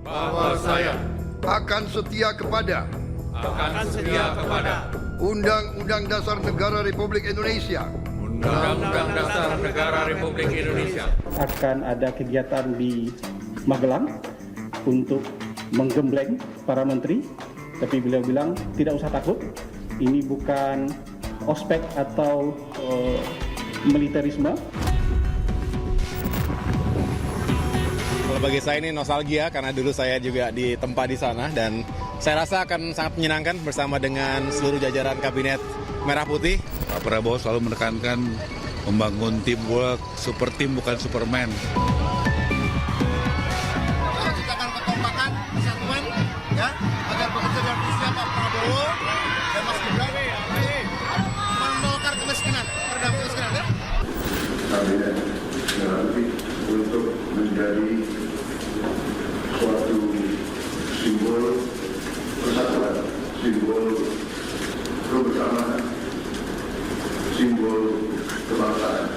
bahwa saya akan setia kepada Undang-Undang Dasar Negara Republik Indonesia, Undang-Undang Dasar Negara Republik Indonesia, akan ada kegiatan di Magelang untuk menggembleng para menteri, tapi beliau bilang tidak usah takut, ini bukan ospek atau militerisme. Kalau bagi saya ini nostalgia karena dulu saya juga ditempa di sana dan saya rasa akan sangat menyenangkan bersama dengan seluruh jajaran kabinet Merah Putih. Pak Prabowo selalu menekankan membangun teamwork, super team bukan superman. Ciptakan kekompakan, kesatuan, ya, agar bekerja dengan visi Pak Prabowo dan Mas Gibran menolak kemiskinan, meredam kemiskinan, ya. Kabinet Merah Putih untuk menjadi suatu simbol persatuan, simbol kebersamaan, simbol kebangsaan.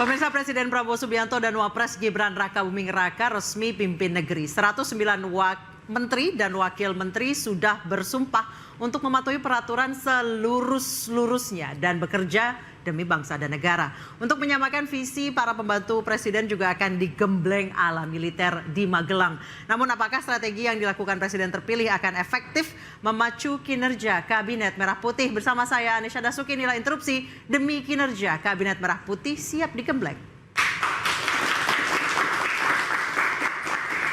Pemirsa, Presiden Prabowo Subianto dan Wapres Gibran Rakabuming Raka resmi pimpin negeri. 109 menteri dan wakil menteri sudah bersumpah untuk mematuhi peraturan seluruh-seluruhnya dan bekerja demi bangsa dan negara. Untuk menyamakan visi, para pembantu presiden juga akan digembleng ala militer di Magelang. Namun apakah strategi yang dilakukan presiden terpilih akan efektif memacu kinerja Kabinet Merah Putih? Bersama saya Anisha Dasuki, inilah interupsi demi kinerja Kabinet Merah Putih siap digembleng.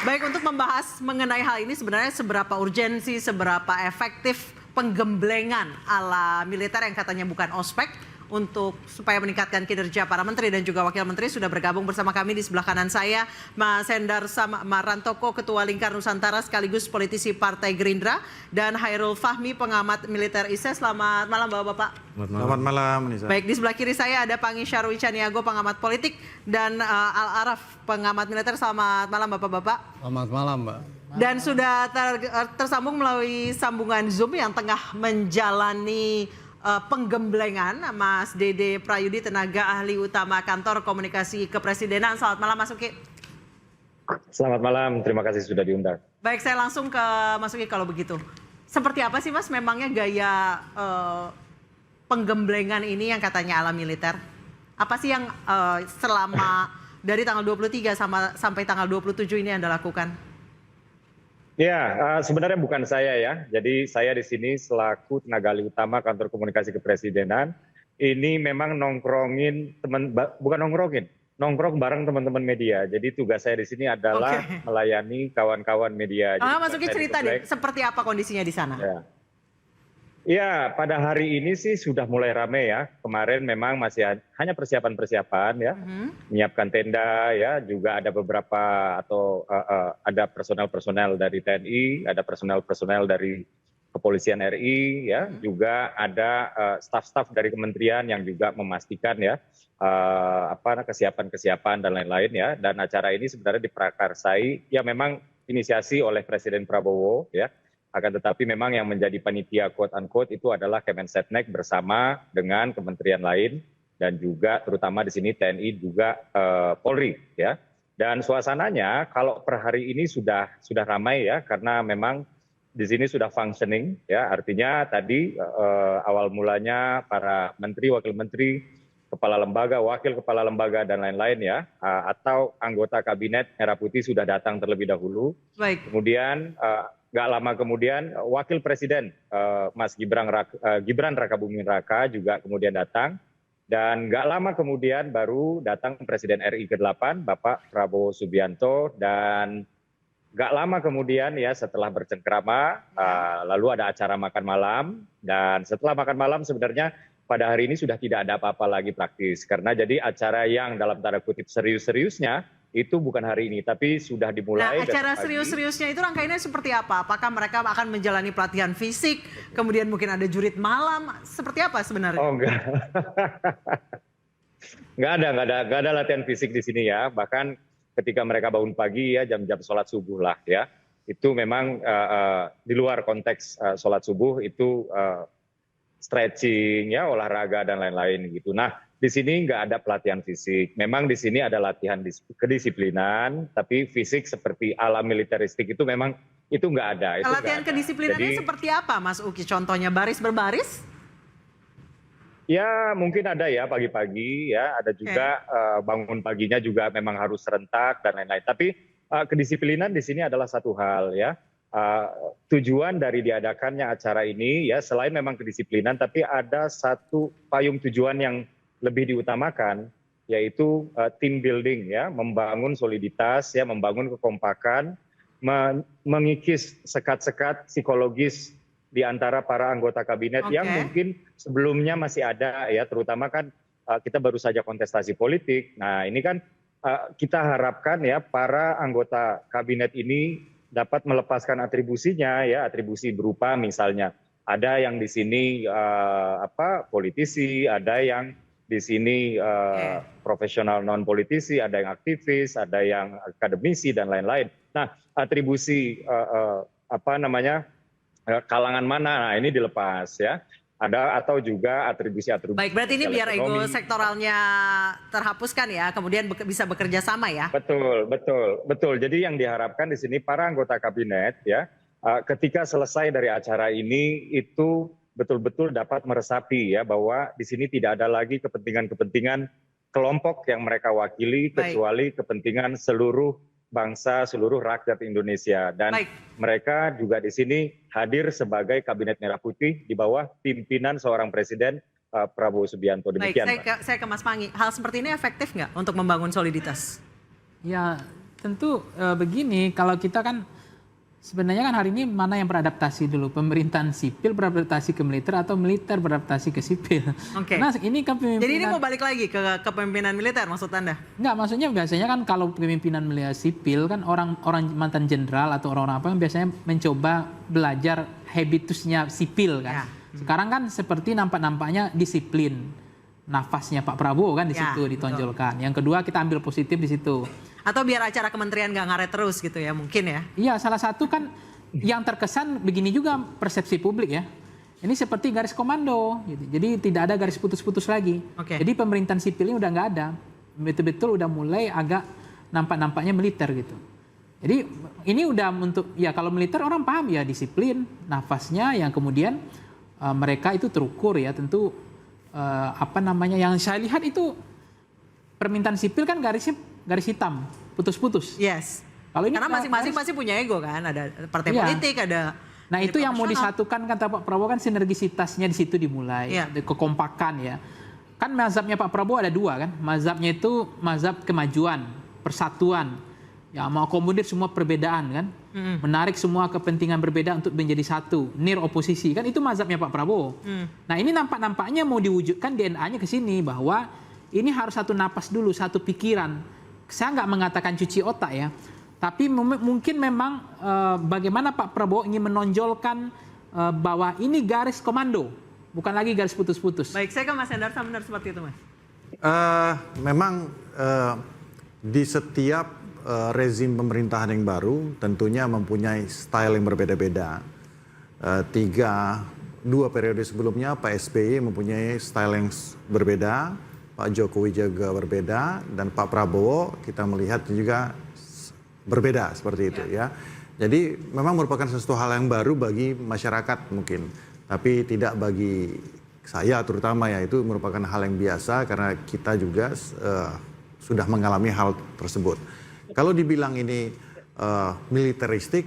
Baik, untuk membahas mengenai hal ini sebenarnya seberapa urgensi, seberapa efektif penggemblengan ala militer yang katanya bukan ospek untuk supaya meningkatkan kinerja para menteri dan juga wakil menteri, sudah bergabung bersama kami di sebelah kanan saya Mas Hendar Marantoko, Ketua Lingkar Nusantara sekaligus politisi Partai Gerindra, dan Hairul Fahmi, pengamat militer ISE. Selamat malam Bapak-bapak. Selamat malam, Nisa. Baik, di sebelah kiri saya ada Pangi Syarwi Caniago, pengamat politik, dan Al Araf, pengamat militer. Selamat malam Bapak-bapak. Selamat malam, Mbak. Dan sudah tersambung melalui sambungan Zoom yang tengah menjalani penggemblengan Mas Dede Prayudi, tenaga ahli utama Kantor Komunikasi Kepresidenan. Selamat malam Mas Uki. Selamat malam, terima kasih sudah diundang. Baik, saya langsung ke Mas Uki kalau begitu. Seperti apa sih Mas memangnya gaya penggemblengan ini yang katanya ala militer? Apa sih yang selama dari tanggal 23 sampai tanggal 27 ini Anda lakukan? Ya, sebenarnya bukan saya ya. Jadi saya di sini selaku tenaga ahli utama Kantor Komunikasi Kepresidenan. Ini memang nongkrong bareng teman-teman media. Jadi tugas saya di sini adalah melayani kawan-kawan media. Mas Uki, cerita deh, seperti apa kondisinya di sana? Ya, pada hari ini sih sudah mulai ramai ya. Kemarin memang masih hanya persiapan-persiapan ya, menyiapkan tenda ya, juga ada beberapa atau ada personel-personel dari TNI, ada personel-personel dari Kepolisian RI ya, juga ada staf-staf dari kementerian yang juga memastikan ya kesiapan-kesiapan dan lain-lain ya. Dan acara ini sebenarnya diprakarsai ya, memang inisiasi oleh Presiden Prabowo ya. Akan tetapi memang yang menjadi panitia quote unquote itu adalah Kemensetnek bersama dengan kementerian lain dan juga terutama di sini TNI juga Polri ya. Dan suasananya kalau per hari ini sudah ramai ya, karena memang di sini sudah functioning ya, artinya tadi awal mulanya para menteri, wakil menteri, kepala lembaga, wakil kepala lembaga dan lain-lain ya, atau anggota Kabinet Merah Putih sudah datang terlebih dahulu. Baik. Kemudian nggak lama kemudian Wakil Presiden Mas Gibran Rakabuming Raka juga kemudian datang, dan nggak lama kemudian baru datang Presiden RI ke-8 Bapak Prabowo Subianto, dan nggak lama kemudian ya setelah bercengkrama lalu ada acara makan malam, dan setelah makan malam sebenarnya pada hari ini sudah tidak ada apa-apa lagi praktis, karena jadi acara yang dalam tanda kutip serius-seriusnya itu bukan hari ini, tapi sudah Nah, dimulai. acara besok pagi. serius-seriusnya itu rangkaiannya seperti apa? Apakah mereka akan menjalani pelatihan fisik, kemudian mungkin ada jurit malam, seperti apa sebenarnya? Oh enggak, nggak ada latihan fisik di sini ya. Bahkan ketika mereka bangun pagi ya jam-jam sholat subuh lah ya, itu memang di luar konteks sholat subuh itu stretching ya, olahraga dan lain-lain gitu. Nah, di sini nggak ada pelatihan fisik. Memang di sini ada latihan kedisiplinan, tapi fisik seperti ala militeristik itu memang itu nggak ada. Itu Latihan nggak ada. kedisiplinannya Jadi, seperti apa, Mas Uki? Contohnya baris berbaris? ya mungkin ada ya pagi-pagi ya, ada juga bangun paginya juga memang harus serentak dan lain-lain. Tapi kedisiplinan di sini adalah satu hal ya. Tujuan dari diadakannya acara ini ya selain memang kedisiplinan, tapi ada satu payung tujuan yang lebih diutamakan, yaitu team building ya, membangun soliditas ya, membangun kekompakan, mengikis sekat-sekat psikologis di antara para anggota kabinet yang mungkin sebelumnya masih ada ya, terutama kan kita baru saja kontestasi politik. Nah, ini kan kita harapkan ya para anggota kabinet ini dapat melepaskan atribusinya ya, atribusi berupa misalnya ada yang di sini politisi, ada yang di sini profesional non politisi, ada yang aktivis, ada yang akademisi dan lain-lain. Nah, atribusi kalangan mana, nah ini dilepas ya. Ada atau juga atribusi-atribusi. Baik, berarti ini biar ego sektoralnya terhapuskan ya, kemudian bisa bekerja sama ya. Betul. Jadi yang diharapkan di sini para anggota kabinet ya, ketika selesai dari acara ini itu betul-betul dapat meresapi ya bahwa di sini tidak ada lagi kepentingan-kepentingan kelompok yang mereka wakili, kecuali kepentingan seluruh bangsa, seluruh rakyat Indonesia. Dan mereka juga di sini hadir sebagai Kabinet Merah Putih di bawah pimpinan seorang Presiden Prabowo Subianto. Demikian. Baik, saya ke Mas Pangi. Hal seperti ini efektif nggak untuk membangun soliditas? Ya tentu begini, kalau kita kan sebenarnya kan hari ini mana yang beradaptasi dulu, pemerintahan sipil beradaptasi ke militer atau militer beradaptasi ke sipil. Nah ini kepemimpinan. Jadi ini mau balik lagi ke kepemimpinan militer maksud Anda? Enggak, maksudnya biasanya kan kalau pemimpinan militer sipil kan orang mantan jenderal atau orang-orang apa yang biasanya mencoba belajar habitusnya sipil kan. Sekarang kan seperti nampak-nampaknya disiplin. Nafasnya Pak Prabowo kan di situ ditonjolkan. Yang kedua kita ambil positif di situ. Atau biar acara kementerian nggak ngaret terus gitu ya, mungkin ya? Iya, salah satu kan yang terkesan begini juga persepsi publik ya. Ini seperti garis komando, gitu. Jadi tidak ada garis putus-putus lagi. Jadi pemerintahan sipil ini udah nggak ada, betul-betul udah mulai agak nampak-nampaknya militer gitu. Jadi ini udah untuk ya kalau militer orang paham ya disiplin, nafasnya yang kemudian mereka itu terukur ya tentu yang saya lihat itu permintaan sipil kan garis hitam, putus-putus. Yes. Kalau ini karena masing-masing pasti punya ego kan, ada partai politik, ada. Nah itu yang mau disatukan kata Pak Prabowo kan sinergisitasnya di situ dimulai, kekompakan ya. Kan mazhabnya Pak Prabowo ada dua kan, mazhabnya itu mazhab kemajuan, persatuan, ya mau akomodir semua perbedaan kan, menarik semua kepentingan berbeda untuk menjadi satu, nir oposisi kan itu mazhabnya Pak Prabowo. Nah ini nampak-nampaknya mau diwujudkan DNA-nya ke sini bahwa ini harus satu napas dulu, satu pikiran. Saya nggak mengatakan cuci otak ya, tapi mungkin memang bagaimana Pak Prabowo ingin menonjolkan bahwa ini garis komando, bukan lagi garis putus-putus. Baik, saya ke Mas Hendar, benar seperti itu Mas. Memang di setiap rezim pemerintahan yang baru tentunya mempunyai style yang berbeda-beda. Dua periode sebelumnya Pak SBY mempunyai style yang berbeda, Pak Jokowi juga berbeda, dan Pak Prabowo kita melihat juga berbeda seperti itu ya. Jadi memang merupakan sesuatu hal yang baru bagi masyarakat mungkin, tapi tidak bagi saya terutama ya, itu merupakan hal yang biasa karena kita juga sudah mengalami hal tersebut. Kalau dibilang ini militeristik,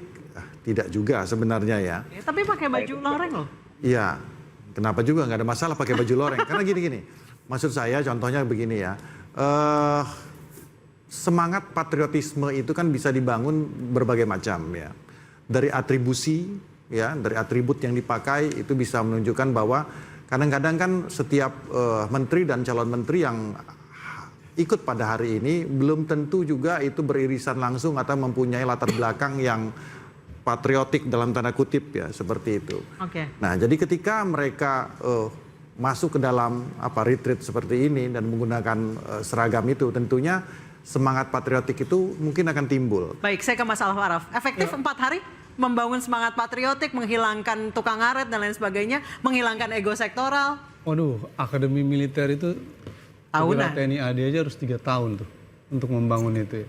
tidak juga sebenarnya ya. Tapi pakai baju loreng loh. Iya, kenapa juga nggak ada masalah pakai baju loreng? Karena gini. Maksud saya contohnya begini ya, semangat patriotisme itu kan bisa dibangun berbagai macam ya. Dari atribusi ya, dari atribut yang dipakai itu bisa menunjukkan bahwa kadang-kadang kan setiap menteri dan calon menteri yang ikut pada hari ini belum tentu juga itu beririsan langsung atau mempunyai latar belakang yang patriotik dalam tanda kutip ya, seperti itu. Nah, jadi ketika mereka masuk ke dalam retreat seperti ini dan menggunakan seragam itu, tentunya semangat patriotik itu mungkin akan timbul. Baik, saya ke Mas Al-Araf. Efektif 4 hari membangun semangat patriotik, menghilangkan tukang ngaret dan lain sebagainya, menghilangkan ego sektoral. Waduh, akademi militer itu tahunan. TNI AD aja harus 3 tahun tuh untuk membangun itu ya.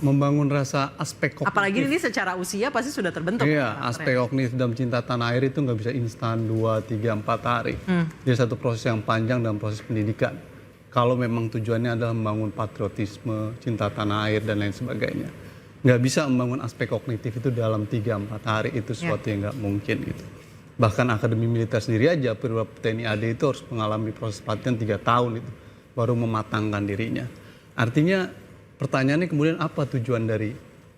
Membangun rasa aspek kognitif. Apalagi ini secara usia pasti sudah terbentuk. Iya, aspek kognitif dalam cinta tanah air itu nggak bisa instan 2, 3, 4 hari. Dia satu proses yang panjang dalam proses pendidikan. Kalau memang tujuannya adalah membangun patriotisme, cinta tanah air dan lain sebagainya. Nggak bisa membangun aspek kognitif itu dalam 3-4 hari, itu sesuatu yang nggak mungkin gitu. Bahkan akademi militer sendiri aja, perwira TNI AD itu harus mengalami proses pelatihan 3 tahun itu, baru mematangkan dirinya. Artinya pertanyaannya kemudian apa tujuan dari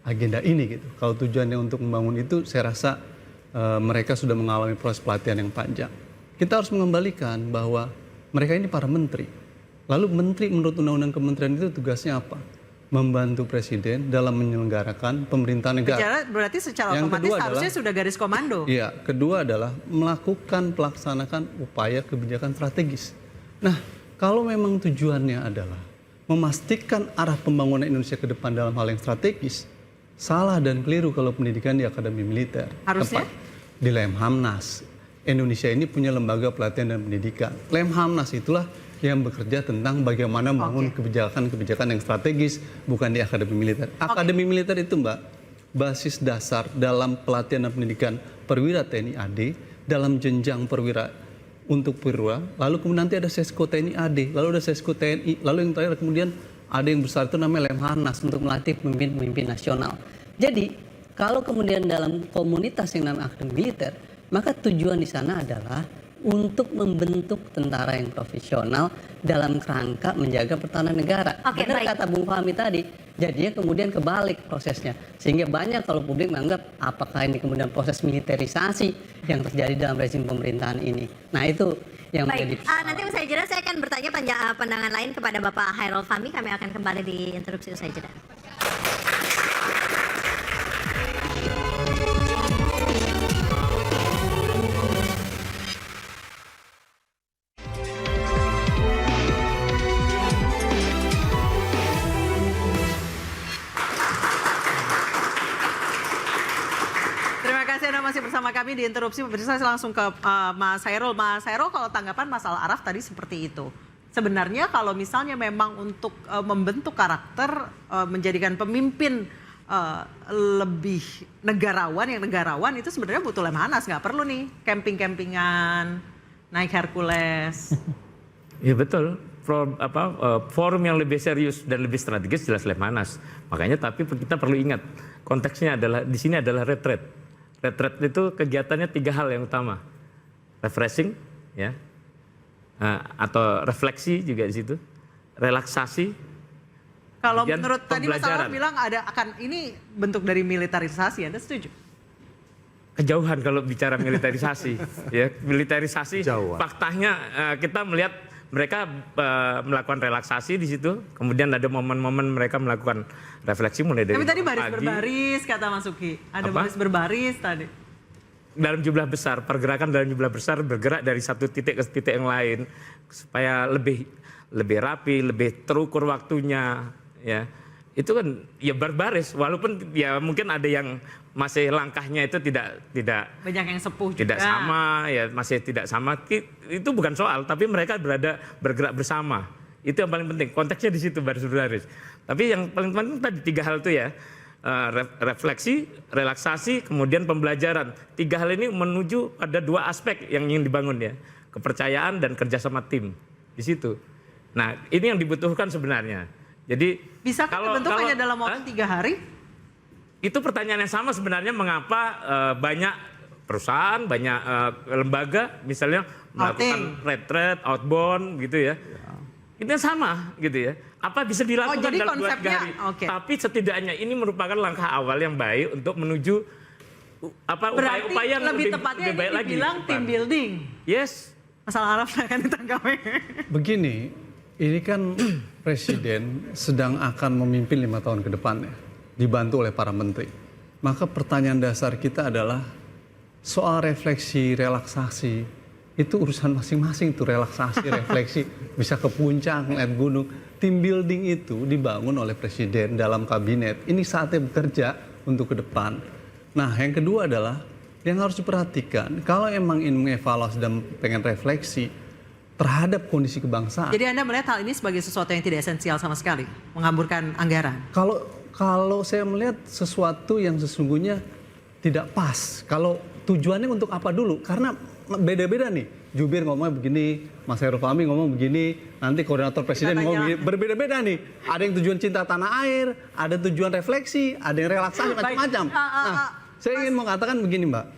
agenda ini gitu. Kalau tujuannya untuk membangun itu, saya rasa mereka sudah mengalami proses pelatihan yang panjang. Kita harus mengembalikan bahwa mereka ini para menteri. Lalu menteri menurut undang-undang kementerian itu tugasnya apa? Membantu presiden dalam menyelenggarakan pemerintahan negara. Berarti secara otomatis harusnya sudah garis komando. Iya, kedua adalah melaksanakan upaya kebijakan strategis. Nah, kalau memang tujuannya adalah memastikan arah pembangunan Indonesia ke depan dalam hal yang strategis, salah dan keliru kalau pendidikan di akademi militer. Harusnya? Di Lemhamnas. Indonesia ini punya lembaga pelatihan dan pendidikan. Lemhamnas itulah yang bekerja tentang bagaimana membangun kebijakan-kebijakan yang strategis, bukan di akademi militer. Akademi militer itu, Mbak, basis dasar dalam pelatihan dan pendidikan perwira TNI AD, dalam jenjang perwira untuk perwira, lalu kemudian nanti ada Sesko TNI AD, lalu ada Sesko TNI, lalu yang terakhir kemudian ada yang besar itu namanya Lemhanas untuk melatih pemimpin-pemimpin nasional. Jadi, kalau kemudian dalam komunitas yang namanya akademi militer, maka tujuan di sana adalah untuk membentuk tentara yang profesional dalam kerangka menjaga pertahanan negara. Benar kata Bung Fahmi tadi, jadinya kemudian kebalik prosesnya. Sehingga banyak kalau publik menganggap apakah ini kemudian proses militerisasi yang terjadi dalam rezim pemerintahan ini. Nah itu yang menjadi nanti usai jeda saya akan bertanya pandangan lain kepada Bapak Hairul Fahmi. Kami akan kembali di interupsi usai jeda. Masih bersama kami di interupsi, saya langsung ke Mas Hairul. Mas Hairul, kalau tanggapan Mas Al-Araf tadi seperti itu. Sebenarnya kalau misalnya memang untuk membentuk karakter, menjadikan pemimpin lebih negarawan itu sebenarnya butuh Lemhanas, nggak perlu nih camping-campingan, naik Hercules. Ya betul. Forum yang lebih serius dan lebih strategis jelas Lemhanas. Makanya tapi kita perlu ingat konteksnya adalah di sini adalah retreat. Retreat itu kegiatannya 3 hal yang utama, refreshing, ya, atau refleksi juga di situ, relaksasi. Kalau menurut tadi Mas Al-Araf bilang ini bentuk dari militerisasi, Anda setuju? Kejauhan kalau bicara militerisasi, ya militerisasi. Faktanya kita melihat mereka melakukan relaksasi di situ, kemudian ada momen-momen mereka melakukan refleksi mulai dari Tapi tadi baris berbaris kata Mas Uki, ada baris berbaris tadi. Dalam jumlah besar, pergerakan dalam jumlah besar bergerak dari satu titik ke titik yang lain supaya lebih rapi, lebih terukur waktunya, ya. Itu kan ya berbaris, walaupun ya mungkin ada yang masih langkahnya itu tidak banyak yang sepuh tidak juga. sama, ya masih tidak sama. Itu bukan soal, tapi mereka bergerak bersama. Itu yang paling penting. Konteksnya di situ baris. Tapi yang paling penting tadi 3 hal itu ya, refleksi, relaksasi, kemudian pembelajaran. 3 hal ini menuju pada 2 aspek yang ingin dibangun ya, kepercayaan dan kerjasama tim di situ. Nah ini yang dibutuhkan sebenarnya. Jadi bisa kalau bentuk hanya dalam waktu 3 hari? Itu pertanyaan yang sama sebenarnya, mengapa banyak perusahaan, banyak lembaga misalnya melakukan retreat, outbound gitu ya. Itu sama gitu ya. Apa bisa dilakukan dalam 2 hari? Tapi setidaknya ini merupakan langkah awal yang baik untuk menuju upaya-upaya yang lebih baik lagi. Berarti dibilang team building. Yes. Mas Al-Araf akan ditanggapi. Begini, Ini kan Presiden sedang akan memimpin 5 tahun ke depan ya, dibantu oleh para menteri. Maka pertanyaan dasar kita adalah soal refleksi, relaksasi, itu urusan masing-masing tuh relaksasi, refleksi, bisa ke puncak, ngeliat gunung. Tim building itu dibangun oleh Presiden dalam kabinet. Ini saatnya bekerja untuk ke depan. Nah, yang kedua adalah yang harus diperhatikan, kalau emang ingin mengevaluasi dan pengen refleksi terhadap kondisi kebangsaan. Jadi Anda melihat hal ini sebagai sesuatu yang tidak esensial sama sekali, menghamburkan anggaran? Kalau saya melihat sesuatu yang sesungguhnya tidak pas. Kalau tujuannya untuk apa dulu? Karena beda-beda nih. Jubir ngomongnya begini, Mas Hairul Fahmi ngomong begini, nanti koordinator presiden ngomong begini. Berbeda-beda nih. Ada yang tujuan cinta tanah air, ada tujuan refleksi, ada yang relaksasi, macam-macam. Nah, saya ingin mengatakan begini, Mbak.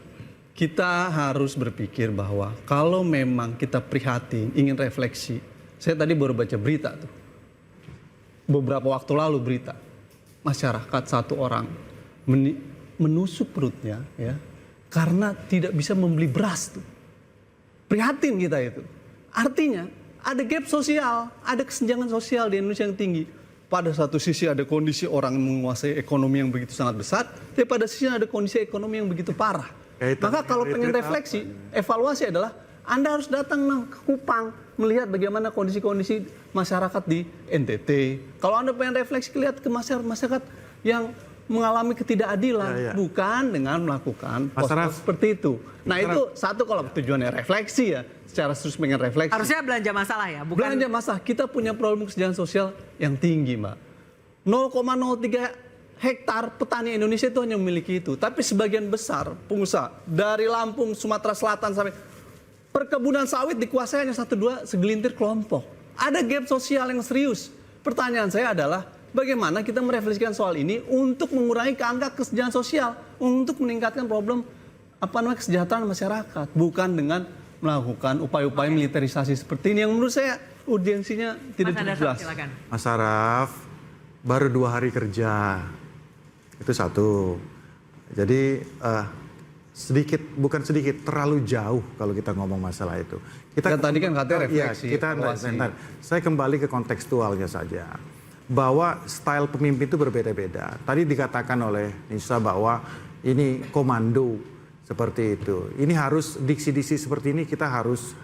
Kita harus berpikir bahwa kalau memang kita prihatin, ingin refleksi. Saya tadi baru baca berita tuh. Beberapa waktu lalu berita. Masyarakat satu orang menusuk perutnya ya karena tidak bisa membeli beras tuh. Prihatin kita itu. Artinya ada gap sosial, ada kesenjangan sosial di Indonesia yang tinggi. Pada satu sisi ada kondisi orang menguasai ekonomi yang begitu sangat besar, tapi pada sisi ada kondisi ekonomi yang begitu parah. Maka kalau pengen refleksi, evaluasi adalah Anda harus datang ke Kupang, melihat bagaimana kondisi-kondisi masyarakat di NTT. Kalau Anda pengen refleksi, lihat ke masyarakat yang mengalami ketidakadilan, bukan dengan melakukan pos-pos seperti itu. Nah itu satu kalau tujuannya refleksi ya, secara serius pengen refleksi. Harusnya belanja masalah ya, bukan belanja masalah. Kita punya problem kesenjangan sosial yang tinggi, Mbak. 0,03 hektar petani Indonesia itu hanya memiliki itu. Tapi sebagian besar pengusaha dari Lampung, Sumatera Selatan sampai perkebunan sawit dikuasai hanya 1-2 segelintir kelompok. Ada gap sosial yang serius. Pertanyaan saya adalah bagaimana kita merefleksikan soal ini untuk mengurangi angka kesenjangan sosial, untuk meningkatkan problem kesejahteraan masyarakat, bukan dengan melakukan upaya-upaya militerisasi seperti ini yang menurut saya urgensinya tidak jelas. Mas Araf, baru 2 hari kerja. Itu satu. Jadi bukan sedikit, terlalu jauh kalau kita ngomong masalah itu. Kita tadi kan katanya refleksi. Saya kembali ke kontekstualnya saja. Bahwa style pemimpin itu berbeda-beda. Tadi dikatakan oleh Nisa bahwa ini komando seperti itu. Ini harus diksi-diksi seperti ini kita harus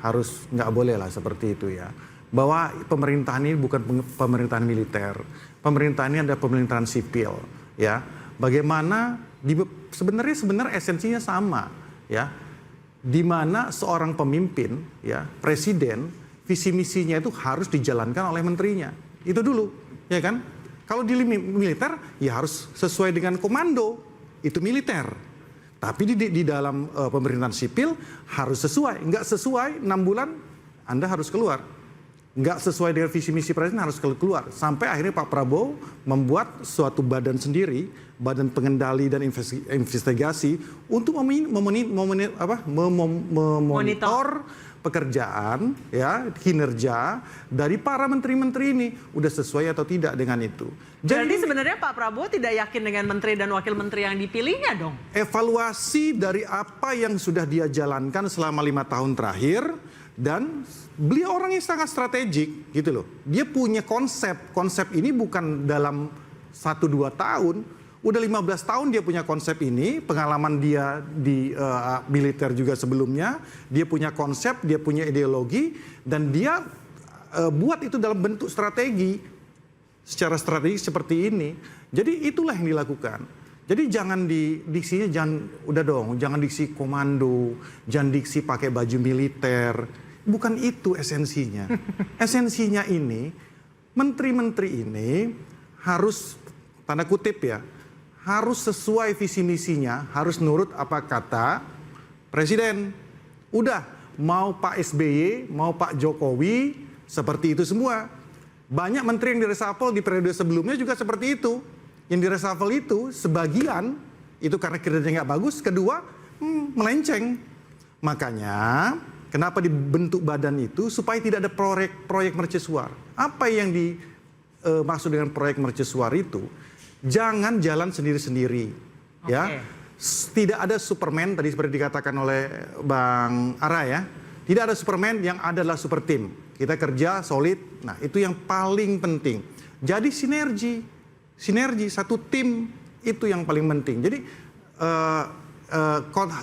nggak boleh lah seperti itu ya. Bahwa pemerintahan ini bukan pemerintahan militer. Pemerintahan ini ada pemerintahan sipil ya. Bagaimana sebenarnya esensinya sama ya. Di mana seorang pemimpin ya, presiden, visi misinya itu harus dijalankan oleh menterinya. Itu dulu, ya kan? Kalau di militer ya harus sesuai dengan komando, itu militer. Tapi di dalam pemerintahan sipil harus sesuai. Nggak sesuai 6 bulan Anda harus keluar. Nggak sesuai dengan visi misi presiden harus keluar. Sampai akhirnya Pak Prabowo membuat suatu badan sendiri, badan pengendali dan investigasi untuk memonitor pekerjaan ya, kinerja dari para menteri-menteri ini udah sesuai atau tidak dengan itu. Jadi sebenarnya Pak Prabowo tidak yakin dengan menteri dan wakil menteri yang dipilihnya dong. Evaluasi dari apa yang sudah dia jalankan selama 5 tahun terakhir. Dan beliau orang yang sangat strategik gitu loh. Dia punya konsep. Konsep ini bukan dalam 1-2 tahun. Udah 15 tahun dia punya konsep ini. Pengalaman dia di militer juga sebelumnya. Dia punya konsep, dia punya ideologi. Dan dia buat itu dalam bentuk strategi. Secara strategis seperti ini. Jadi itulah yang dilakukan. Jadi jangan diksinya jangan diksi komando. Jangan diksi pakai baju militer. Bukan itu esensinya. Esensinya ini, menteri-menteri ini harus, tanda kutip ya, harus sesuai visi misinya, harus nurut apa kata presiden. Udah, mau Pak SBY, mau Pak Jokowi, seperti itu semua. Banyak menteri yang direshuffle di periode sebelumnya juga seperti itu. Yang direshuffle itu, sebagian, itu karena kinerjanya nggak bagus, kedua, melenceng. Makanya, kenapa dibentuk badan itu supaya tidak ada proyek mercusuar. Apa yang dimaksud dengan proyek mercusuar itu? Jangan jalan sendiri-sendiri, ya. Tidak ada Superman tadi seperti dikatakan oleh Bang Ara ya. Tidak ada Superman, yang ada adalah super team. Kita kerja solid, Nah, itu yang paling penting. Jadi sinergi satu tim itu yang paling penting. Jadi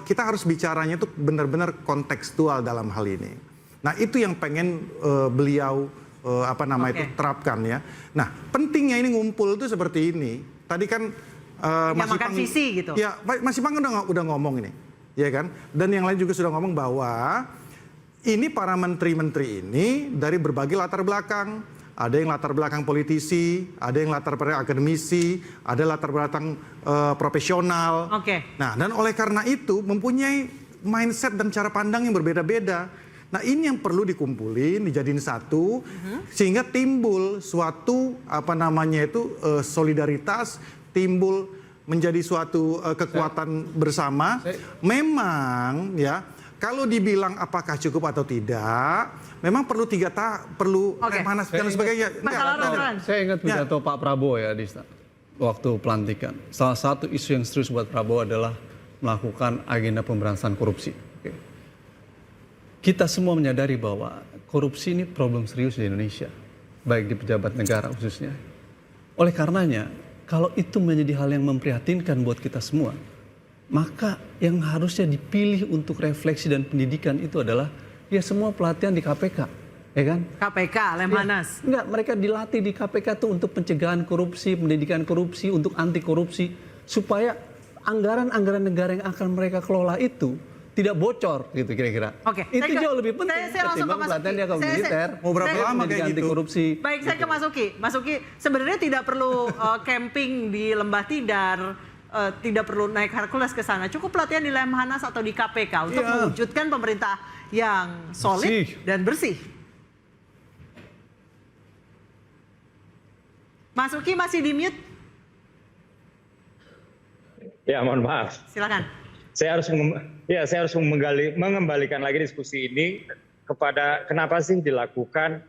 kita harus bicaranya itu benar-benar kontekstual dalam hal ini. Nah, itu yang pengen beliau itu terapkan ya. Nah, pentingnya ini ngumpul itu seperti ini. Tadi kan Mas Ipang visi gitu. Ya, Mas Ipang udah ngomong ini, ya kan? Dan yang lain juga sudah ngomong bahwa ini para menteri-menteri ini dari berbagai latar belakang. Ada yang latar belakang politisi, ada yang latar belakang akademisi, ada latar belakang profesional. Nah, dan oleh karena itu mempunyai mindset dan cara pandang yang berbeda-beda. Nah, ini yang perlu dikumpulin, dijadiin satu, sehingga timbul suatu solidaritas, timbul menjadi suatu kekuatan bersama. Memang ya, kalau dibilang apakah cukup atau tidak, memang perlu perlu panas dan sebagainya. Saya ingat pidato Pak Prabowo ya di waktu pelantikan. Salah satu isu yang serius buat Prabowo adalah melakukan agenda pemberantasan korupsi. Kita semua menyadari bahwa korupsi ini problem serius di Indonesia, baik di pejabat negara khususnya. Oleh karenanya, kalau itu menjadi hal yang memprihatinkan buat kita semua, maka yang harusnya dipilih untuk refleksi dan pendidikan itu adalah ya semua pelatihan di KPK, ya kan? KPK, Lemhanas. Enggak, mereka dilatih di KPK tuh untuk pencegahan korupsi, pendidikan korupsi, untuk anti korupsi, supaya anggaran-anggaran negara yang akan mereka kelola itu tidak bocor gitu kira-kira. Itu jauh lebih penting ketimbang pelatihan di agama militer. Mau berapa lama kayak gitu? Korupsi. Baik, saya ke Mas Uki. Mas Uki, sebenarnya tidak perlu camping di Lembah Tidar. Tidak perlu naik Hercules ke sana, cukup pelatihan di Lemhanas atau di KPK untuk mewujudkan pemerintah yang solid dan bersih. Mas Uki masih di mute? Ya, mohon maaf. Silakan. Saya harus mengembalikan lagi diskusi ini kepada kenapa sih dilakukan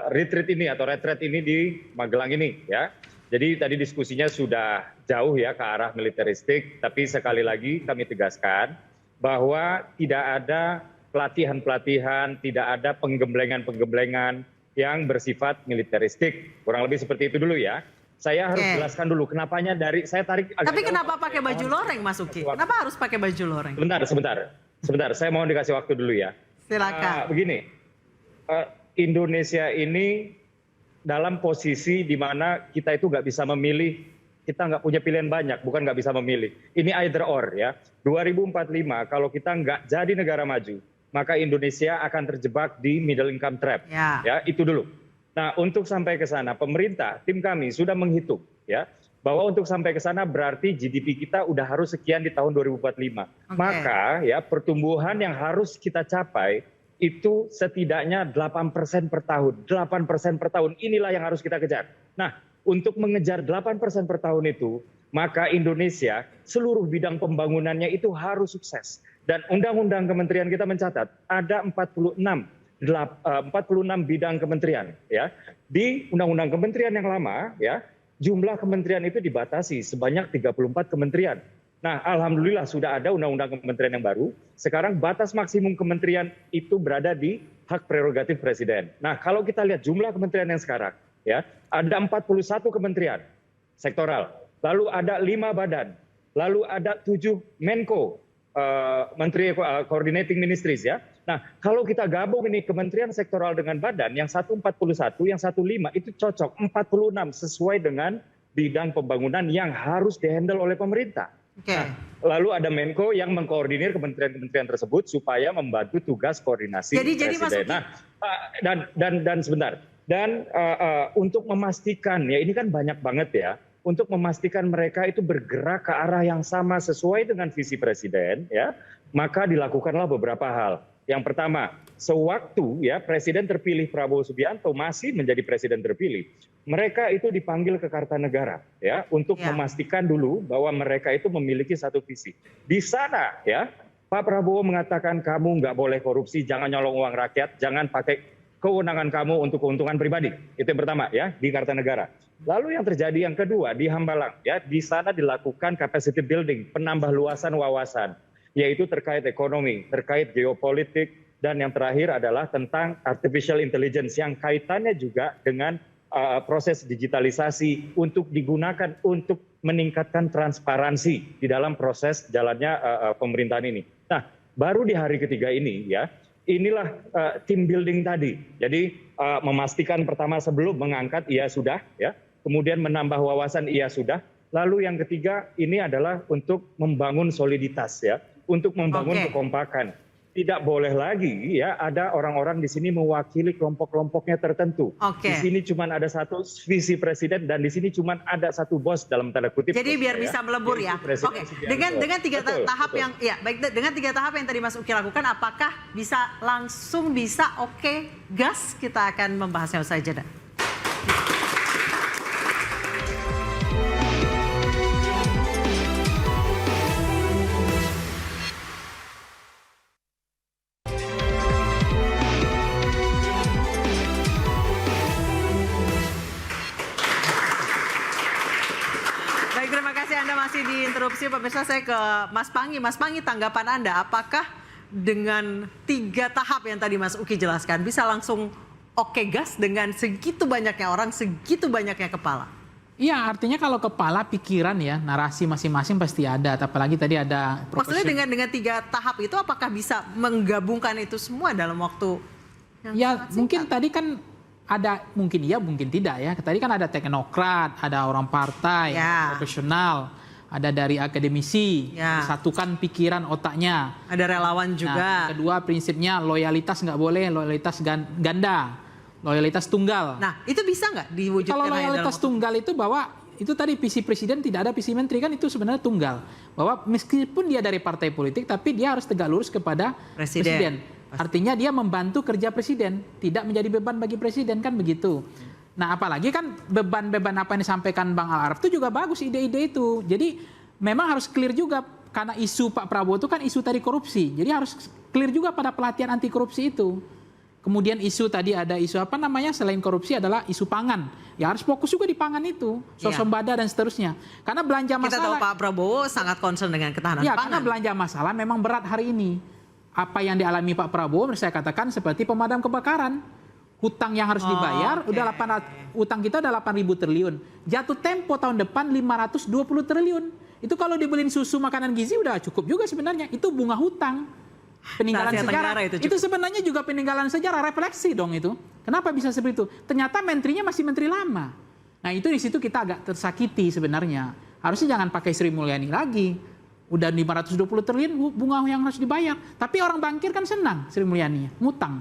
retreat ini atau retreat ini di Magelang ini, ya. Jadi tadi diskusinya sudah jauh ya ke arah militeristik, tapi sekali lagi kami tegaskan bahwa tidak ada pelatihan-pelatihan, tidak ada penggemblengan-penggemblengan yang bersifat militeristik. Kurang lebih seperti itu dulu ya. Saya harus jelaskan dulu kenapanya saya tarik agak. Tapi kenapa pakai baju loreng, Mas Uki? Kenapa harus pakai baju loreng? Sebentar. Saya mohon dikasih waktu dulu ya. Silakan. Begini, Indonesia ini dalam posisi di mana kita itu nggak bisa memilih, kita nggak punya pilihan banyak, bukan nggak bisa memilih. Ini either or ya. 2045 kalau kita nggak jadi negara maju, maka Indonesia akan terjebak di middle income trap. Ya, itu dulu. Nah, untuk sampai ke sana, pemerintah, tim kami sudah menghitung ya, bahwa untuk sampai ke sana berarti GDP kita udah harus sekian di tahun 2045. Maka ya pertumbuhan yang harus kita capai itu setidaknya 8% per tahun. 8% per tahun, inilah yang harus kita kejar. Nah, untuk mengejar 8% per tahun itu, maka Indonesia seluruh bidang pembangunannya itu harus sukses. Dan undang-undang kementerian kita mencatat ada 46 bidang kementerian. Ya. Di undang-undang kementerian yang lama, ya, jumlah kementerian itu dibatasi sebanyak 34 kementerian. Nah, alhamdulillah sudah ada undang-undang kementerian yang baru. Sekarang batas maksimum kementerian itu berada di hak prerogatif presiden. Nah, kalau kita lihat jumlah kementerian yang sekarang, ya, ada 41 kementerian sektoral, lalu ada 5 badan, lalu ada 7 Menko, Menteri Coordinating Ministries ya. Nah, kalau kita gabung ini kementerian sektoral dengan badan, yang satu 41, yang satu 5, itu cocok 46 sesuai dengan bidang pembangunan yang harus dihandle oleh pemerintah. Nah, lalu ada Menko yang mengkoordinir kementerian-kementerian tersebut supaya membantu tugas koordinasi presiden. Nah, dan sebentar. Dan untuk memastikan ya ini kan banyak banget ya, untuk memastikan mereka itu bergerak ke arah yang sama sesuai dengan visi presiden ya, maka dilakukanlah beberapa hal. Yang pertama, sewaktu ya Presiden terpilih Prabowo Subianto masih menjadi presiden terpilih, mereka itu dipanggil ke Kartanegara ya untuk memastikan dulu bahwa mereka itu memiliki satu visi. Di sana ya Pak Prabowo mengatakan kamu nggak boleh korupsi, jangan nyolong uang rakyat, jangan pakai kewenangan kamu untuk keuntungan pribadi. Itu yang pertama ya di Kartanegara. Lalu yang terjadi yang kedua di Hambalang ya, di sana dilakukan capacity building, penambah luasan wawasan, yaitu terkait ekonomi, terkait geopolitik, Dan yang terakhir adalah tentang artificial intelligence yang kaitannya juga dengan proses digitalisasi untuk digunakan untuk meningkatkan transparansi di dalam proses jalannya pemerintahan ini. Nah, baru di hari ketiga ini ya, inilah team building tadi. Jadi memastikan pertama sebelum mengangkat iya sudah ya, kemudian menambah wawasan iya sudah. Lalu yang ketiga ini adalah untuk membangun soliditas ya, untuk membangun kekompakan. Tidak boleh lagi ya ada orang-orang di sini mewakili kelompok-kelompoknya tertentu. Di sini cuma ada satu visi presiden dan di sini cuma ada satu bos dalam tanda kutip. Jadi biar bisa melebur ya. Oke. Dengan tiga tahap yang ya baik, dengan 3 tahap yang tadi Mas Uki lakukan, apakah bisa langsung bisa gas? Kita akan membahasnya usai jeda. Masih diinterupsi pemirsa, saya ke Mas Panggi. Mas Panggi, tanggapan Anda, apakah dengan 3 tahap yang tadi Mas Uki jelaskan bisa langsung gas dengan segitu banyaknya orang, segitu banyaknya kepala? Iya, artinya kalau kepala pikiran ya, narasi masing-masing pasti ada. Apalagi tadi ada maksudnya dengan 3 tahap itu apakah bisa menggabungkan itu semua dalam waktu yang ya mungkin tadi kan ada mungkin iya mungkin tidak ya. Tadi kan ada teknokrat, ada orang partai, profesional, ada dari akademisi, satukan pikiran otaknya. Ada relawan juga. Nah, kedua prinsipnya loyalitas nggak boleh, loyalitas ganda, loyalitas tunggal. Nah itu bisa nggak diwujudkan? Kalau loyalitas tunggal itu bahwa itu tadi visi presiden tidak ada visi menteri, kan itu sebenarnya tunggal. Bahwa meskipun dia dari partai politik tapi dia harus tegak lurus kepada presiden. Artinya dia membantu kerja presiden, tidak menjadi beban bagi presiden, kan begitu. Nah apalagi kan beban-beban apa yang disampaikan Bang Al-Araf itu juga bagus ide-ide itu. Jadi memang harus clear juga, karena isu Pak Prabowo itu kan isu tadi korupsi. Jadi harus clear juga pada pelatihan anti korupsi itu. Kemudian isu tadi ada isu apa namanya selain korupsi adalah isu pangan. Ya harus fokus juga di pangan itu, swasembada dan seterusnya. Karena belanja masalah. Kita tahu Pak Prabowo sangat concern dengan ketahanan pangan. Karena belanja masalah memang berat hari ini. Apa yang dialami Pak Prabowo, saya katakan seperti pemadam kebakaran. Hutang yang harus dibayar, utang kita udah 8.000 triliun. Jatuh tempo tahun depan 520 triliun. Itu kalau dibeliin susu makanan gizi udah cukup juga sebenarnya. Itu bunga hutang. Peninggalan sejarah. Itu sebenarnya juga peninggalan sejarah, refleksi dong itu. Kenapa bisa seperti itu? Ternyata menterinya masih menteri lama. Nah itu di situ kita agak tersakiti sebenarnya. Harusnya jangan pakai Sri Mulyani lagi. Udah 520 triliun bunga yang harus dibayar. Tapi orang bankir kan senang Sri Mulyani, ngutang.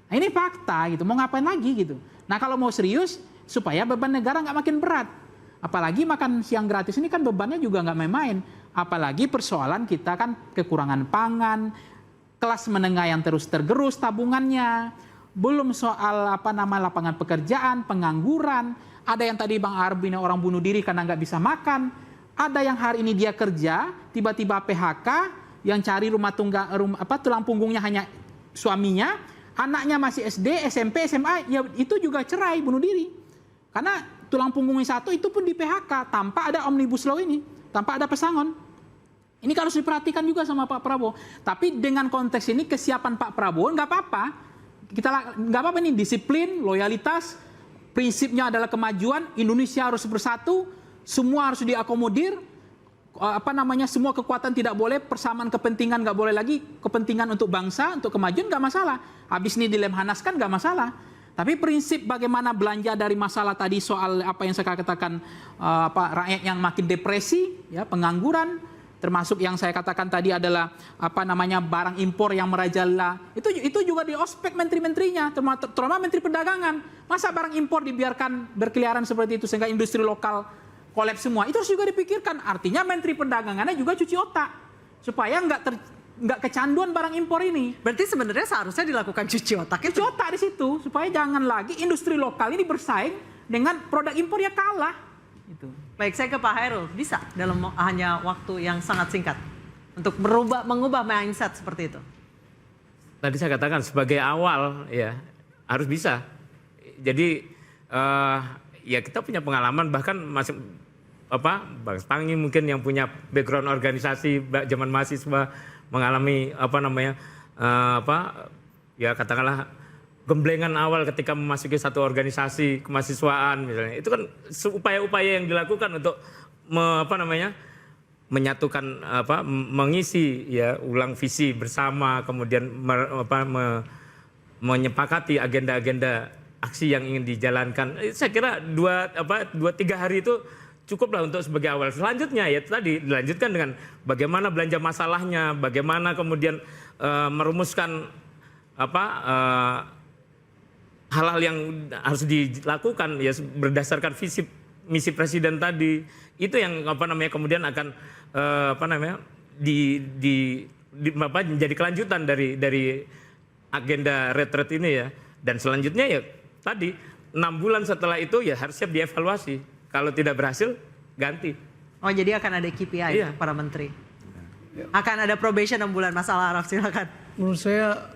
Nah ini fakta gitu, mau ngapain lagi gitu. Nah kalau mau serius, supaya beban negara nggak makin berat. Apalagi makan siang gratis ini kan bebannya juga nggak main-main. Apalagi persoalan kita kan kekurangan pangan, kelas menengah yang terus tergerus tabungannya. Belum soal lapangan pekerjaan, pengangguran. Ada yang tadi Bang Arbin orang bunuh diri karena nggak bisa makan. Ada yang hari ini dia kerja, tiba-tiba PHK, yang cari tulang punggungnya hanya suaminya, anaknya masih SD, SMP, SMA, ya itu juga cerai, bunuh diri. Karena tulang punggungnya satu itu pun di PHK, tanpa ada Omnibus Law ini, tanpa ada pesangon. Ini harus diperhatikan juga sama Pak Prabowo. Tapi dengan konteks ini kesiapan Pak Prabowo nggak apa-apa. Nggak apa-apa nih, disiplin, loyalitas, prinsipnya adalah kemajuan, Indonesia harus bersatu, semua harus diakomodir, semua kekuatan tidak boleh, persamaan kepentingan nggak boleh lagi, kepentingan untuk bangsa, untuk kemajuan nggak masalah. Habis ini dilemhanaskan nggak masalah. Tapi prinsip bagaimana belanja dari masalah tadi soal apa yang saya katakan rakyat yang makin depresi, ya pengangguran, termasuk yang saya katakan tadi adalah barang impor yang merajalela. Itu juga di ospek menteri-menterinya, terutama menteri perdagangan. Masa barang impor dibiarkan berkeliaran seperti itu sehingga industri lokal kolaps semua, itu harus juga dipikirkan. Artinya menteri perdagangannya juga cuci otak supaya nggak kecanduan barang impor ini. Berarti sebenarnya seharusnya dilakukan cuci otak itu. Cuci otak di situ supaya jangan lagi industri lokal ini bersaing dengan produk impor ya kalah. Gitu. Baik, saya ke Pak Hairul. Bisa dalam hanya waktu yang sangat singkat untuk mengubah mindset seperti itu? Tadi saya katakan sebagai awal ya harus bisa. Jadi ya kita punya pengalaman bahkan Bang Panggi mungkin yang punya background organisasi zaman mahasiswa mengalami ya katakanlah gemblengan awal ketika memasuki satu organisasi kemahasiswaan misalnya. Itu kan upaya-upaya yang dilakukan untuk menyatukan mengisi ya ulang visi bersama, kemudian menyepakati agenda-agenda aksi yang ingin dijalankan. Saya kira 2-3 hari itu cukuplah untuk sebagai awal. Selanjutnya ya tadi dilanjutkan dengan bagaimana belanja masalahnya, bagaimana kemudian merumuskan hal-hal yang harus dilakukan ya berdasarkan visi misi presiden tadi. Itu yang kemudian akan menjadi kelanjutan dari agenda retret ini ya. Dan selanjutnya ya tadi 6 bulan setelah itu ya harus siap dievaluasi. Kalau tidak berhasil ganti. Oh jadi akan ada KPI Iya. para menteri. Akan ada probation 6 bulan. Mas Al-Araf silakan. Menurut saya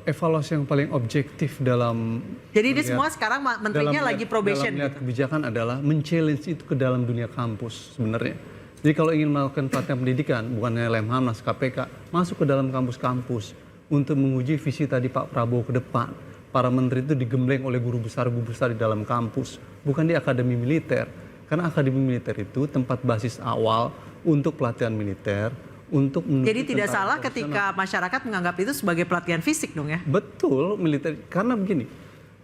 evaluasi yang paling objektif dalam Jadi ini semua sekarang menterinya lagi probation. Dalam melihat kebijakan adalah men-challenge itu ke dalam dunia kampus sebenarnya. Jadi kalau ingin melakukan pelatihan pendidikan, bukan hanya Lemhanas, KPK, masuk ke dalam kampus-kampus untuk menguji visi tadi Pak Prabowo ke depan. Para menteri itu digembleng oleh guru besar di dalam kampus, bukan di akademi militer. Karena akademi militer itu tempat basis awal untuk pelatihan militer, untuk jadi tidak salah ketika masyarakat menganggap itu sebagai pelatihan fisik dong ya? Betul, militer. Karena begini,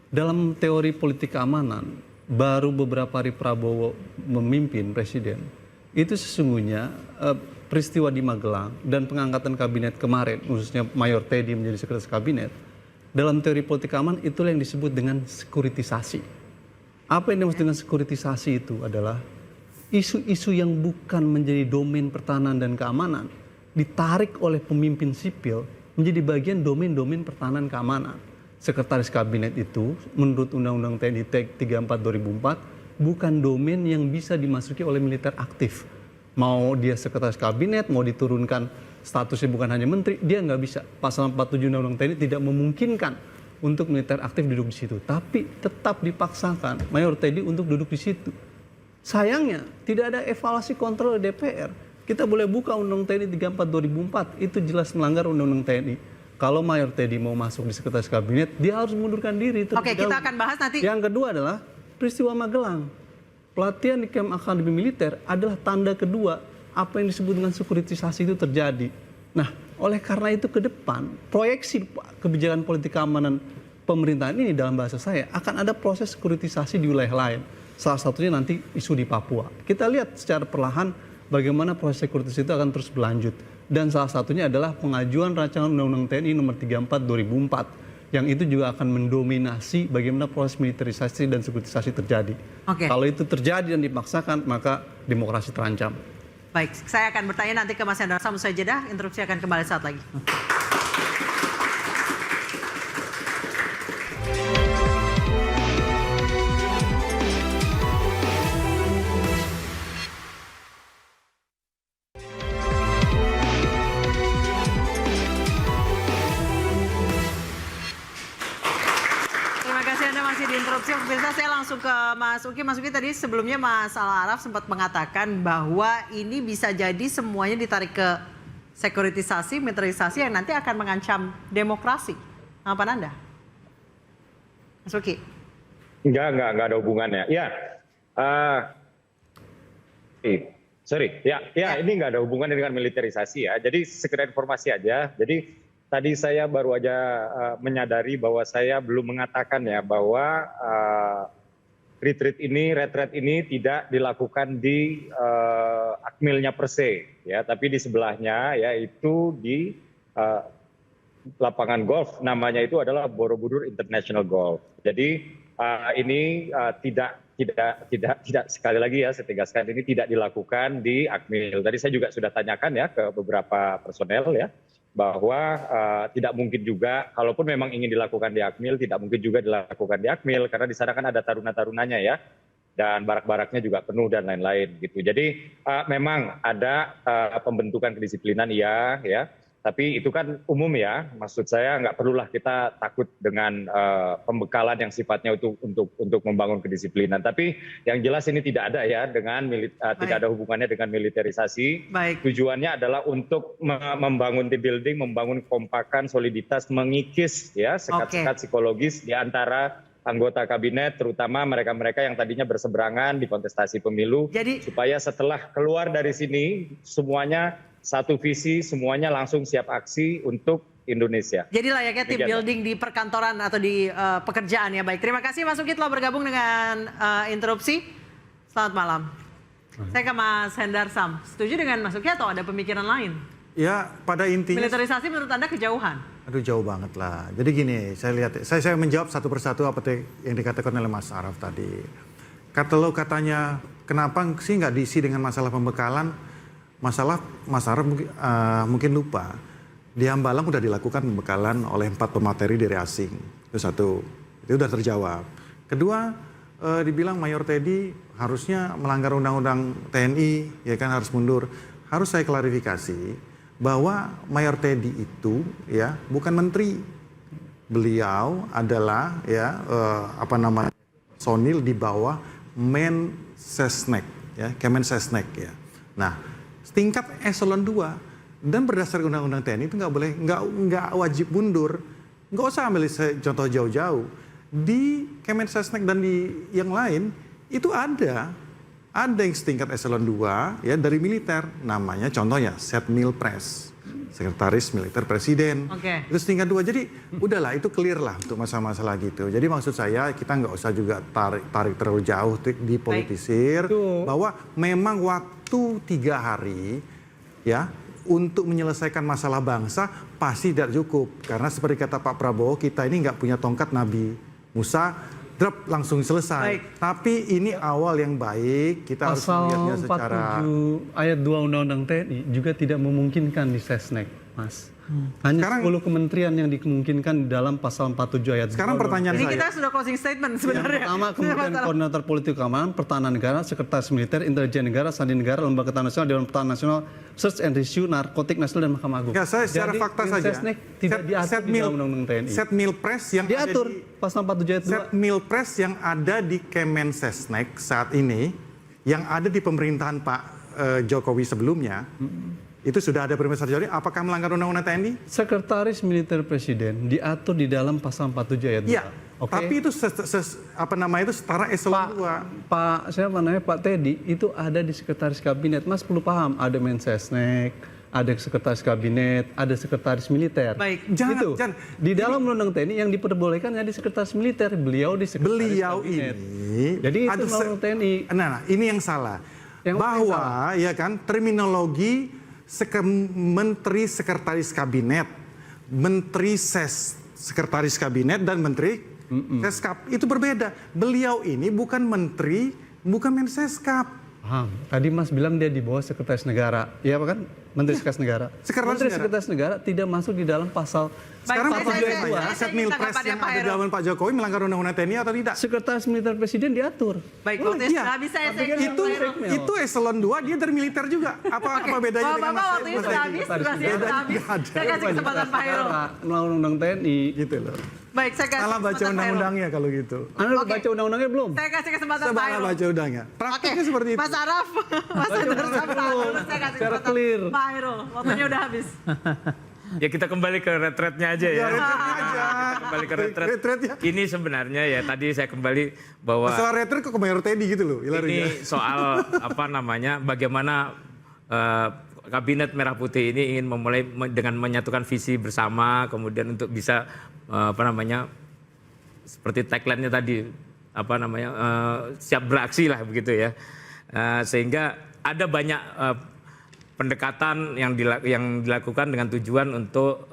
dalam teori politik keamanan, baru beberapa hari Prabowo memimpin presiden, itu sesungguhnya peristiwa di Magelang dan pengangkatan kabinet kemarin, khususnya Mayor Teddy menjadi sekretaris kabinet, dalam teori politik keamanan itulah yang disebut dengan sekuritisasi. Apa yang dimaksud dengan sekuritisasi itu adalah isu-isu yang bukan menjadi domain pertahanan dan keamanan ditarik oleh pemimpin sipil menjadi bagian domain-domain pertahanan keamanan. Sekretaris kabinet itu menurut Undang-Undang TNI 34 2004 bukan domain yang bisa dimasuki oleh militer aktif. Mau dia sekretaris kabinet, mau diturunkan statusnya bukan hanya menteri, dia nggak bisa. Pasal 47 Undang-Undang TNI tidak memungkinkan untuk militer aktif duduk di situ. Tapi tetap dipaksakan Mayor Teddy untuk duduk di situ. Sayangnya tidak ada evaluasi kontrol DPR. Kita boleh buka Undang-Undang TNI 34 2004, itu jelas melanggar Undang-Undang TNI. Kalau Mayor Teddy mau masuk di sekretaris kabinet, dia harus mengundurkan diri. Oke, kita akan bahas nanti. Yang kedua adalah peristiwa Magelang. Pelatihan di kamp akademi militer adalah tanda kedua apa yang disebut dengan sekuritisasi itu terjadi. Nah, oleh karena itu ke depan, proyeksi kebijakan politik keamanan pemerintahan ini dalam bahasa saya akan ada proses sekuritisasi di wilayah lain. Salah satunya nanti isu di Papua. Kita lihat secara perlahan bagaimana proses sekuritisasi itu akan terus berlanjut. Dan salah satunya adalah pengajuan rancangan Undang-Undang TNI nomor 34 2004 yang itu juga akan mendominasi bagaimana proses militerisasi dan sekuritisasi terjadi. Kalau itu terjadi dan dipaksakan, maka demokrasi terancam. Baik, saya akan bertanya nanti ke Mas Hendra. Sambil saya jeda, interupsi akan kembali saat lagi. Pemirsa, saya langsung ke Mas Uki. Mas Uki, tadi sebelumnya Mas Al-Araf sempat mengatakan bahwa ini bisa jadi semuanya ditarik ke sekuritisasi, militerisasi yang nanti akan mengancam demokrasi. Tanggapan Anda? Mas Uki? Enggak ada hubungannya. Ya, ini enggak ada hubungannya dengan militerisasi ya. Jadi sekedar informasi aja. Jadi tadi saya baru aja menyadari bahwa saya belum mengatakan ya bahwa retreat ini tidak dilakukan di Akmilnya per se, ya, tapi di sebelahnya yaitu di lapangan golf, namanya itu adalah Borobudur International Golf. Jadi ini tidak sekali lagi ya saya tegaskan, ini tidak dilakukan di Akmil. Tadi saya juga sudah tanyakan ya ke beberapa personel ya, bahwa tidak mungkin juga, kalaupun memang ingin dilakukan di Akmil, tidak mungkin juga dilakukan di Akmil, karena di sana kan ada taruna-tarunanya ya, dan barak-baraknya juga penuh dan lain-lain gitu. Jadi memang ada pembentukan kedisiplinan ya, Tapi itu kan umum ya, maksud saya nggak perlulah kita takut dengan pembekalan yang sifatnya untuk membangun kedisiplinan. Tapi yang jelas ini tidak ada ya dengan tidak ada hubungannya dengan militerisasi. Tujuannya adalah untuk membangun team building, membangun kekompakan, soliditas, mengikis ya sekat-sekat psikologis di antara anggota kabinet, terutama mereka-mereka yang tadinya berseberangan di kontestasi pemilu, supaya setelah keluar dari sini semuanya satu visi, semuanya langsung siap aksi untuk Indonesia. Jadi layaknya team building di perkantoran atau di pekerjaan ya. Baik, terima kasih Mas Uki telah bergabung dengan Interupsi. Selamat malam. Saya ke Mas Hendar Sam. Setuju dengan Mas Uki atau ada pemikiran lain? Ya, pada intinya militerisasi menurut Anda kejauhan? Aduh, jauh banget lah. Jadi gini, saya menjawab satu persatu apa yang dikatakan oleh Mas Araf tadi. Kalau katanya kenapa sih nggak diisi dengan masalah pembekalan? Masalah Mas Araf mungkin lupa. Di Hambalang udah dilakukan pembekalan oleh 4 pemateri dari asing. Itu satu, itu udah terjawab. Kedua, dibilang Mayor Teddy harusnya melanggar undang-undang TNI, ya kan harus mundur. Harus saya klarifikasi bahwa Mayor Teddy itu ya bukan menteri. Beliau adalah ya personil di bawah Mensesnek, ya Kemensesnek ya. Nah, tingkat eselon 2 dan berdasarkan undang-undang TNI itu nggak wajib mundur. Nggak usah ambil contoh jauh-jauh. Di Kemensesnek dan di yang lain itu ada yang setingkat eselon 2 ya dari militer, namanya contohnya Setmilpres, Sekretaris Militer Presiden. Itu setingkat 2. Jadi udahlah, itu clear lah untuk masalah-masalah gitu. Jadi maksud saya kita nggak usah juga tarik terlalu jauh dipolitisir. Bahwa memang waktu 3 hari ya untuk menyelesaikan masalah bangsa pasti tidak cukup. Karena seperti kata Pak Prabowo, kita ini nggak punya tongkat Nabi Musa, drop langsung selesai. Tapi ini awal yang baik, kita harus melihatnya secara... Pasal 47 ayat 2 Undang-Undang TNI juga tidak memungkinkan di Sesnek, Mas. Hanya sekarang, 10 kementerian yang dimungkinkan di dalam pasal 47 ayat 2. Sekarang pertanyaan ini kita sudah closing statement sebenarnya. Yang pertama, kemudian Koordinator Politik Keamanan, Pertahanan Negara, Sekretaris Militer, Intelijen Negara, Sandi Negara, Lembaga Ketahanan Nasional, Dewan Pertahanan Nasional, Search and Rescue, Narkotik Nasional, dan Mahkamah Agung. Saya secara fakta saja. Sesnek tidak diatur di dalam Undang-Undang TNI. Setmilpres yang diatur ada di pasal 47 ayat 2. Setmilpres yang ada di Kemensesnek saat ini, yang ada di pemerintahan Pak Jokowi sebelumnya, itu sudah ada perintah terjadi. Apakah melanggar Undang-Undang TNI? Sekretaris Militer Presiden diatur di dalam pasal 47 ayat 2. Iya, tapi itu itu setara eselon 2. Pak Teddy itu ada di Sekretaris Kabinet. Mas perlu paham, ada Mensesnek, ada Sekretaris Kabinet, ada Sekretaris Militer. Baik, jangan. Di dalam Undang-Undang TNI yang diperbolehkan ya di Sekretaris Militer, beliau di Sekretaris Kabinet. Ini jadi itu Undang-Undang TNI. Nah, ini yang salah. Bahwa ya kan terminologi Menteri Sekretaris Kabinet, Menteri Sekretaris Kabinet dan Menteri Seskap itu berbeda. Beliau ini bukan menteri, bukan Menseskap. Paham. Tadi Mas bilang dia di bawah Sekretaris Negara, iya apa kan? Menteri Sekretaris Negara. Menteri Sekretaris Negara tidak masuk di dalam pasal. Sekarang Setmilpres yang ada di zaman Pak Jokowi melanggar Undang-Undang TNI atau tidak? Sekretaris Militer Presiden diatur. Baik, itu eselon 2 dia dari militer juga. Apa bedanya dengan Bapak waktunya sudah habis, saya kasih kesempatan Pak Heru. Melawan Undang TNI gitu loh. Baik, saya kasih salah baca undang-undangnya kalau gitu. Anda baca undang-undangnya belum? Saya kasih kesempatan Pak Heru. Salah baca undangnya. Praktiknya seperti itu. Mas Araf, Mas Hendar Sam, saya kasih kesempatan Pak Heru. Waktunya udah habis. Ya kita kembali ke retretnya aja ya. Kembali ke retret. Ini sebenarnya ya tadi saya kembali bahwa masalah retret kok ke Mayor Teddy gitu loh. Ini soal bagaimana Kabinet Merah Putih ini ingin memulai dengan menyatukan visi bersama, kemudian untuk bisa seperti tagline-nya tadi siap beraksi lah begitu ya. Sehingga ada banyak pendekatan yang dilakukan dengan tujuan untuk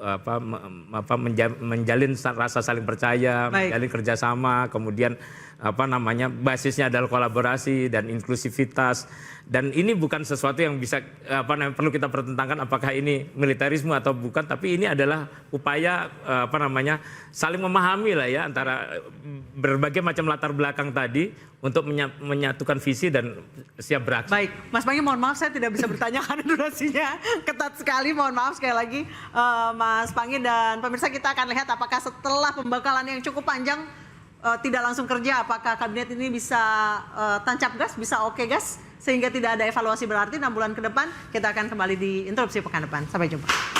menjalin rasa saling percaya, menjalin kerjasama, kemudian basisnya adalah kolaborasi dan inklusivitas. Dan ini bukan sesuatu yang bisa perlu kita pertentangkan apakah ini militerisme atau bukan, tapi ini adalah upaya saling memahami lah ya antara berbagai macam latar belakang tadi untuk menyatukan visi dan siap beraksi. Baik, Mas Panggi, mohon maaf saya tidak bisa bertanya karena durasinya ketat sekali. Mohon maaf sekali lagi Mas Panggi, dan pemirsa, kita akan lihat apakah setelah pembekalan yang cukup panjang tidak langsung kerja, apakah kabinet ini bisa tancap gas, bisa oke gas, sehingga tidak ada evaluasi berarti 6 bulan ke depan. Kita akan kembali di interupsi pekan depan. Sampai jumpa.